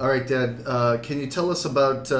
All right, Dad. Can you tell us about This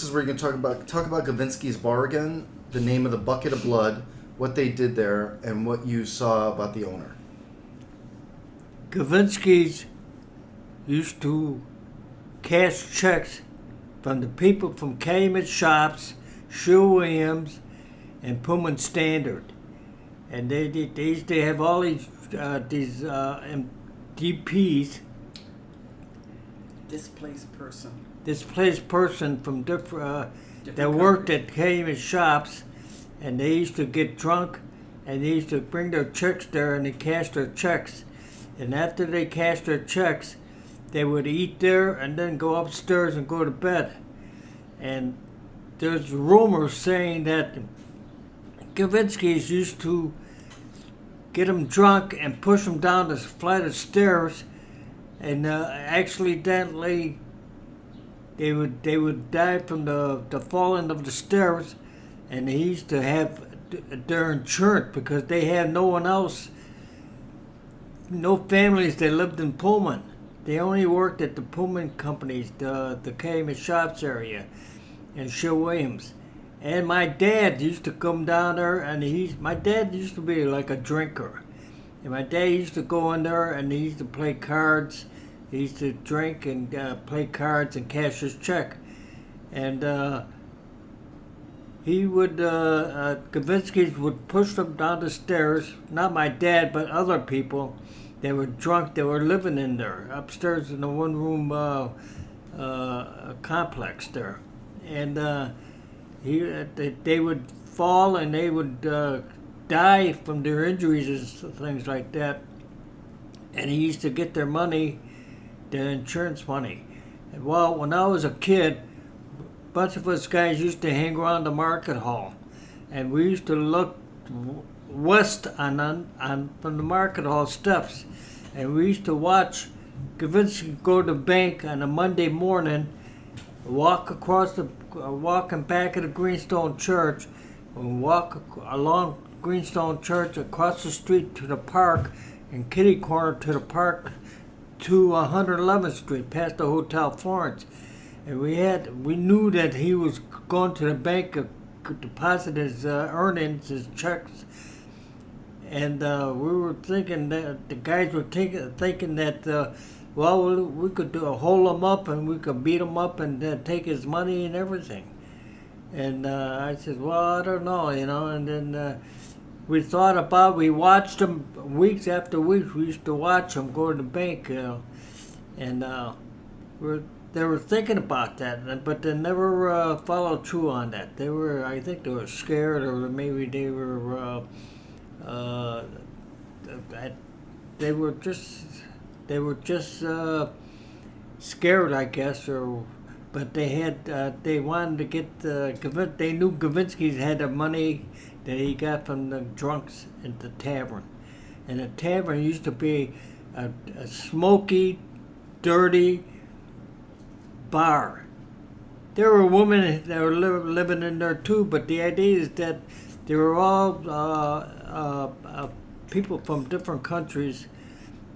is where you can talk about Gavinsky's bar again. The name of the bucket of blood, what they did there, and what you saw about the owner. Gavinsky's used to cash checks from the people from Calumet Shops, Sherwin-Williams, and Pullman Standard, and they used to have all these DPs, displaced person from different that worked at Calumet Shops, and they used to get drunk, and they used to bring their checks there, and they cashed their checks, and after they cashed their checks, they would eat there and then go upstairs and go to bed. And there's rumors saying that Gavinsky's used to get them drunk and push them down this flight of stairs, and accidentally they would die from the falling of the stairs, and they used to have their insurance because they had no one else, no families that lived in Pullman. They only worked at the Pullman companies, the Calumet Shops area, and Sherwin-Williams. And my dad used to come down there, and my dad used to be like a drinker. And my dad used to go in there, and he used to play cards. He used to drink and play cards and cash his check. And Gavinsky's would push them down the stairs, not my dad, but other people. They were drunk. They were living in there, upstairs in the one-room complex there. And they would fall and they would die from their injuries and things like that. And he used to get their money, their insurance money. And well, when I was a kid, a bunch of us guys used to hang around the market hall, and we used to look west on from the market hall steps, and we used to watch Gavinsky go to the bank on a Monday morning, walking back of the Greenstone Church, and walk along Greenstone Church across the street to the park, and kitty corner to the park to 111th Street, past the Hotel Florence. And we knew that he was going to the bank to deposit his earnings, his checks. And we were thinking that the guys were thinking that, we could hold him up and we could beat him up and take his money and everything. And I said, well, I don't know, And then we watched him weeks after weeks. We used to watch him go to the bank, And they were thinking about that, but they never followed through on that. I think they were scared, or maybe they were. They were just scared, I guess, but they wanted to get they knew Gavinsky had the money that he got from the drunks at the tavern, and the tavern used to be a smoky, dirty bar. There were women that were living in there too, but the idea is that they were all people from different countries.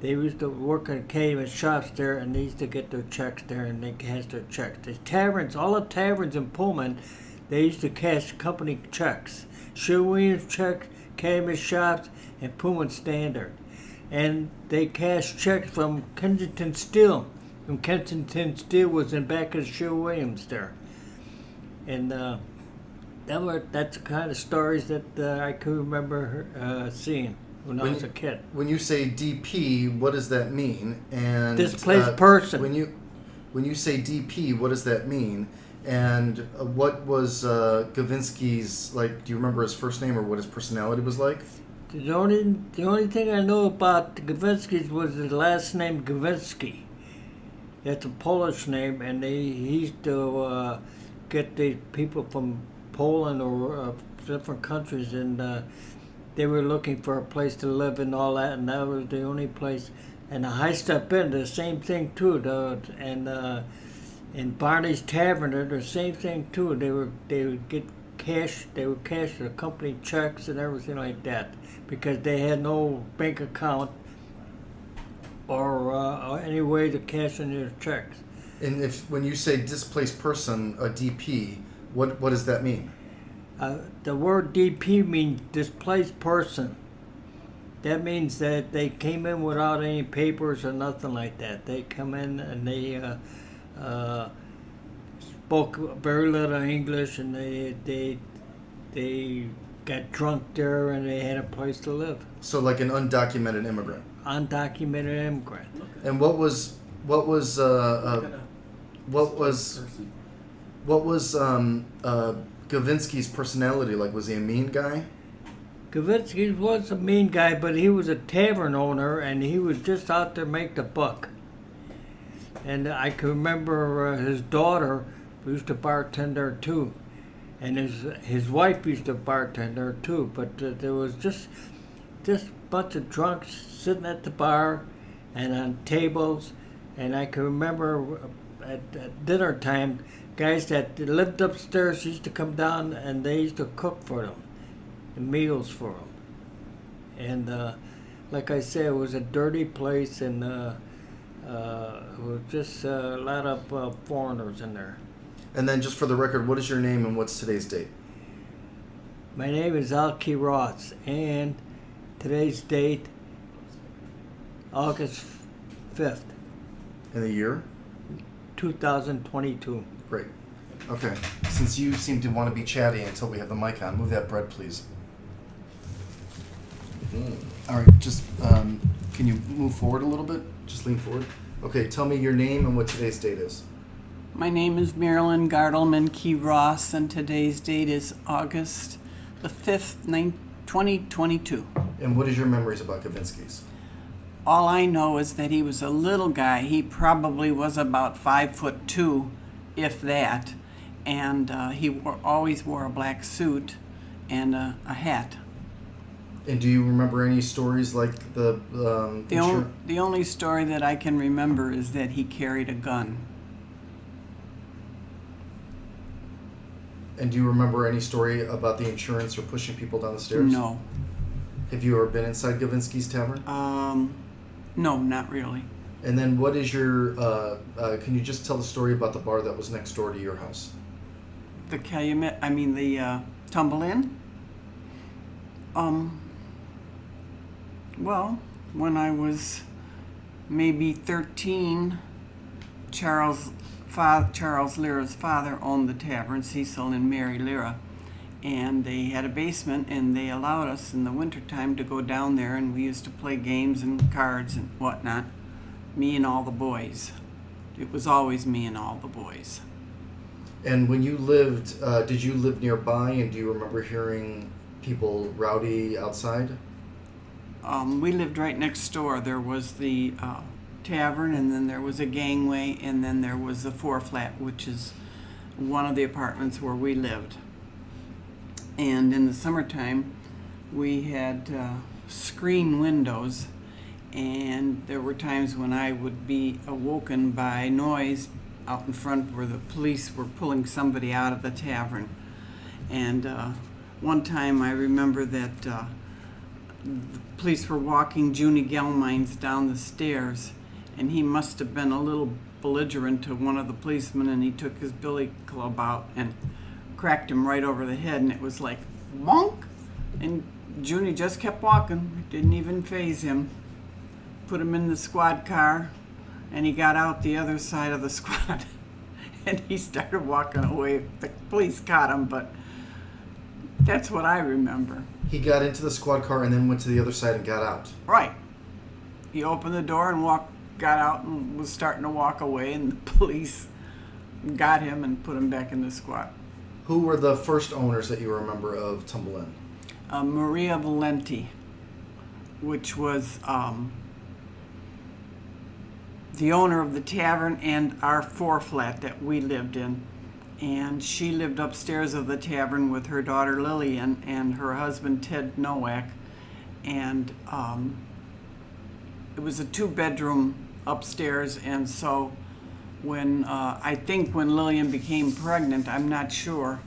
They used to work in Calumet Shops there, and they used to get their checks there, and they cashed their checks. The taverns, all the taverns in Pullman, they used to cash company checks. Sherwin-Williams checks, Calumet Shops, and Pullman Standard. And they cashed checks from Kensington Steel. And Kensington Steel was in back of Sherwin-Williams there. And that's the kind of stories that I could remember seeing when I was a kid. When you say DP, what does that mean? And displaced person. When you say DP, what does that mean? And what was Gavinsky's, like? Do you remember his first name or what his personality was like? The only thing I know about Gavinsky's was his last name, Gavinsky. That's a Polish name, and he used to get the people from Poland or different countries, and they were looking for a place to live and all that, and that was the only place. And the High Step Inn, the same thing too. And Barney's Tavern, the same thing too. They would get cash. They would cash the company checks and everything like that because they had no bank account or any way to cash in their checks. And when you say displaced person, a DP, what does that mean? The word DP means displaced person. That means that they came in without any papers or nothing like that. They come in and they spoke very little English, and they got drunk there, and they had a place to live. So like an undocumented immigrant. Undocumented immigrant. And what was Gavinsky's personality like? Was he a mean guy? Gavinsky was a mean guy, but he was a tavern owner, and he was just out there to make the buck. And I can remember his daughter used to bartend there too, and his wife used to bartend there too. But there was just a bunch of drunks sitting at the bar and on tables. And I can remember at dinner time, guys that lived upstairs used to come down, and they used to cook for them, the meals for them. And like I said, it was a dirty place, and it was just a lot of foreigners in there. And then just for the record, what is your name and what's today's date? My name is Quiroz, and today's date, August 5th, And the year? 2022. Great. Okay. Since you seem to want to be chatty until we have the mic on, move that bread, please. All right. Just can you move forward a little bit? Just lean forward. Okay. Tell me your name and what today's date is. My name is Marilyn Gartelmann Quiroz, and today's date is August the 5th, 2022. And what is your memories about Gavinsky's? All I know is that he was a little guy. He probably was about 5'2", if that, and he always wore a black suit and a hat. And do you remember any stories like the The only story that I can remember is that he carried a gun. And do you remember any story about the insurance or pushing people down the stairs? No. Have you ever been inside Gavinsky's Tavern? No, not really. And then what is your, can you just tell the story about the bar that was next door to your house? The Calumet, the Tumble Inn? Well, when I was maybe 13, Charles Lyra's father owned the tavern, Cecil and Mary Lyra, and they had a basement, and they allowed us in the wintertime to go down there, and we used to play games and cards and whatnot, me and all the boys. It was always me and all the boys. And when you lived, did you live nearby, and do you remember hearing people rowdy outside? We lived right next door. There was the tavern, and then there was a gangway, and then there was the 4-flat, which is one of the apartments where we lived. And in the summertime, we had screen windows, and there were times when I would be awoken by noise out in front where the police were pulling somebody out of the tavern. And one time I remember that the police were walking Junie Gelmines down the stairs, and he must have been a little belligerent to one of the policemen, and he took his billy club out and cracked him right over the head, and it was like bonk, and Junie just kept walking. It didn't even faze him. Put him in the squad car, and he got out the other side of the squad and he started walking away. The police caught him, but that's what I remember. He got into the squad car and then went to the other side and got out. Right. He opened the door and got out and was starting to walk away, and the police got him and put him back in the squad. Who were the first owners that you remember of Tumble Inn? Maria Valenti, which was the owner of the tavern and our 4-flat that we lived in. And she lived upstairs of the tavern with her daughter Lillian and her husband Ted Nowak. And it was a 2-bedroom upstairs, and so when I think when Lillian became pregnant, I'm not sure,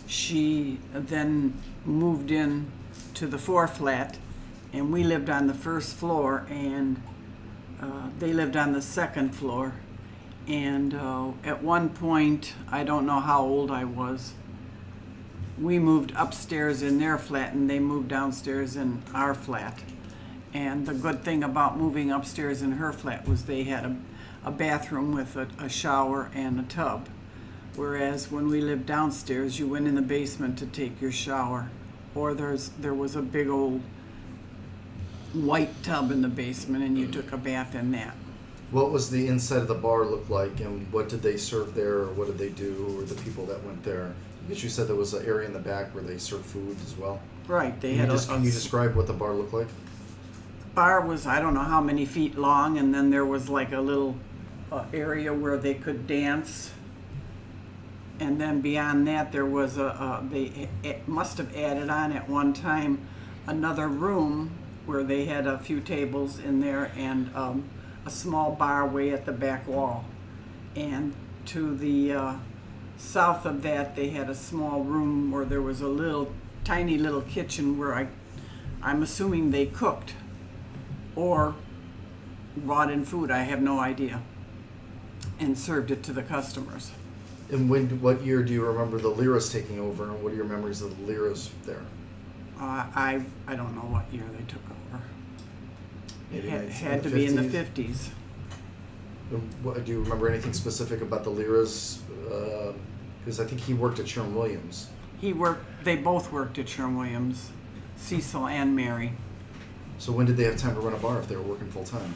she then moved in to the 4-flat, and we lived on the first floor, and they lived on the second floor. And at one point, I don't know how old I was, we moved upstairs in their flat and they moved downstairs in our flat. And the good thing about moving upstairs in her flat was they had a bathroom with a shower and a tub. Whereas when we lived downstairs, you went in the basement to take your shower. Or there was a big old white tub in the basement and you took a bath in that. What was the inside of the bar look like, and what did they serve there, or what did they do, or the people that went there? Because you said there was an area in the back where they served food as well. Right, they Can had you describe what the bar looked like? bar was I don't know how many feet long, and then there was like a little area where they could dance. And then beyond that, there was it must have added on at one time another room where they had a few tables in there and a small bar way at the back wall. And to the south of that, they had a small room where there was a tiny little kitchen where I'm assuming they cooked or brought in food, I have no idea, and served it to the customers. And what year do you remember the Liras taking over, and what are your memories of the Liras there? I don't know what year they took over. Maybe It it's had in to the be in the 50s? 50s. Do you remember anything specific about the Liras? Because I think he worked at Sherwin-Williams. They both worked at Sherwin-Williams, Cecil and Mary. So when did they have time to run a bar if they were working full time?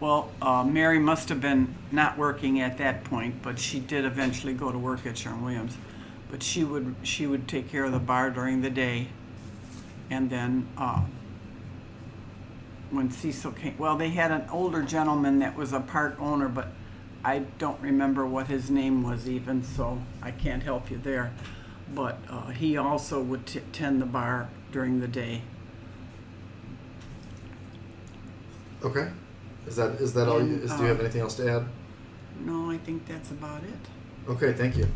Well, Mary must have been not working at that point, but she did eventually go to work at Sherwin-Williams. But she would take care of the bar during the day, and then when Cecil came, well, they had an older gentleman that was a part owner, but I don't remember what his name was even, so I can't help you there. But he also would tend the bar during the day. Okay. Is that all? Do you have anything else to add? No, I think that's about it. Okay, thank you.